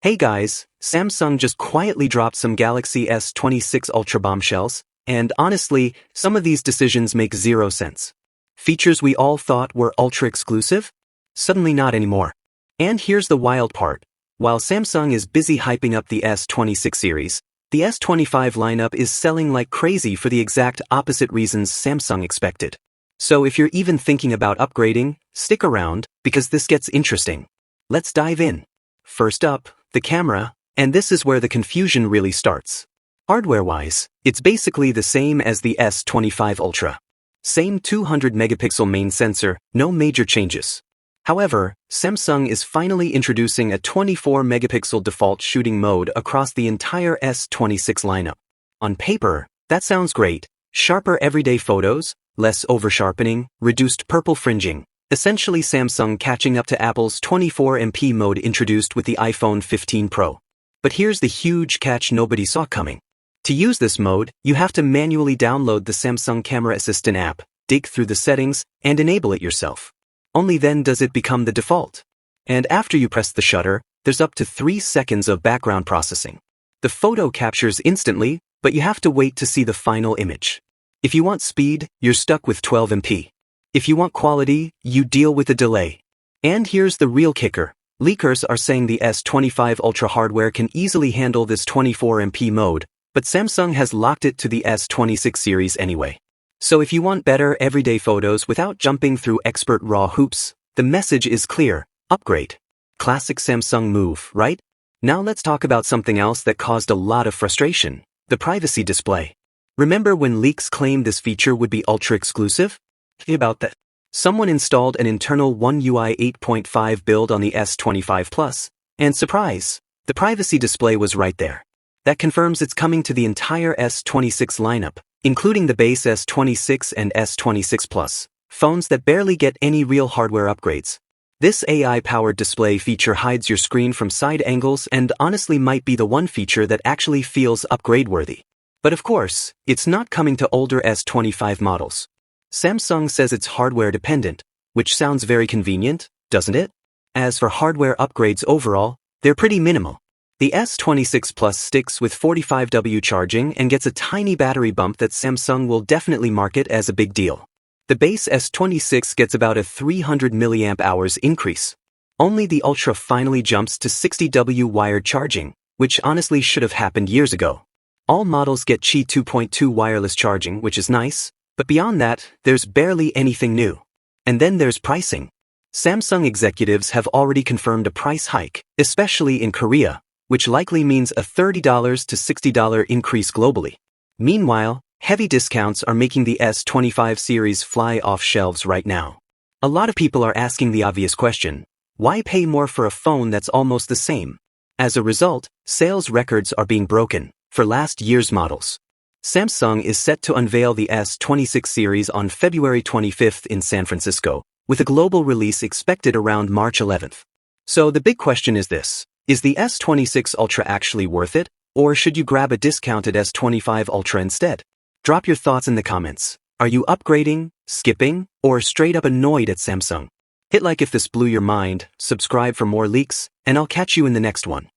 Hey guys, Samsung just quietly dropped some Galaxy S26 Ultra bombshells, and honestly, some of these decisions make zero sense. Features we all thought were ultra exclusive? Suddenly not anymore. And here's the wild part. While Samsung is busy hyping up the S26 series, the S25 lineup is selling like crazy for the exact opposite reasons Samsung expected. So if you're even thinking about upgrading, stick around, because this gets interesting. Let's dive in. First up, the camera, and this is where the confusion really starts. Hardware-wise, it's basically the same as the S25 Ultra. Same 200 megapixel main sensor, no major changes. However, Samsung is finally introducing a 24 megapixel default shooting mode across the entire S26 lineup. On paper, that sounds great. Sharper everyday photos, less oversharpening, reduced purple fringing. Essentially Samsung catching up to Apple's 24MP mode introduced with the iPhone 15 Pro. But here's the huge catch nobody saw coming. To use this mode, you have to manually download the Samsung Camera Assistant app, dig through the settings, and enable it yourself. Only then does it become the default. And after you press the shutter, there's up to 3 seconds of background processing. The photo captures instantly, but you have to wait to see the final image. If you want speed, you're stuck with 12MP. If you want quality, you deal with a delay. And here's the real kicker. Leakers are saying the S25 Ultra hardware can easily handle this 24MP mode, but Samsung has locked it to the S26 series anyway. So if you want better everyday photos without jumping through expert RAW hoops, the message is clear: upgrade. Classic Samsung move, right? Now let's talk about something else that caused a lot of frustration: the privacy display. Remember when leaks claimed this feature would be ultra exclusive? About that. Someone installed an internal One UI 8.5 build on the S25 Plus, and surprise, the privacy display was right there. That confirms it's coming to the entire S26 lineup, including the base S26 and S26 Plus, phones that barely get any real hardware upgrades. This AI-powered display feature hides your screen from side angles and honestly might be the one feature that actually feels upgrade-worthy. But of course, it's not coming to older S25 models. Samsung says it's hardware dependent, which sounds very convenient, doesn't it? As for hardware upgrades overall, they're pretty minimal. The S26 Plus sticks with 45W charging and gets a tiny battery bump that Samsung will definitely market as a big deal. The base S26 gets about a 300 mAh increase. Only the Ultra finally jumps to 60W wired charging, which honestly should have happened years ago. All models get Qi 2.2 wireless charging, which is nice. But beyond that, there's barely anything new. And then there's pricing. Samsung executives have already confirmed a price hike, especially in Korea, which likely means a $30 to $60 increase globally. Meanwhile, heavy discounts are making the S25 series fly off shelves right now. A lot of people are asking the obvious question: why pay more for a phone that's almost the same? As a result, sales records are being broken for last year's models. Samsung is set to unveil the S26 series on February 25th in San Francisco, with a global release expected around March 11th. So the big question is this: is the S26 Ultra actually worth it, or should you grab a discounted S25 Ultra instead? Drop your thoughts in the comments. Are you upgrading, skipping, or straight up annoyed at Samsung? Hit like if this blew your mind, subscribe for more leaks, and I'll catch you in the next one.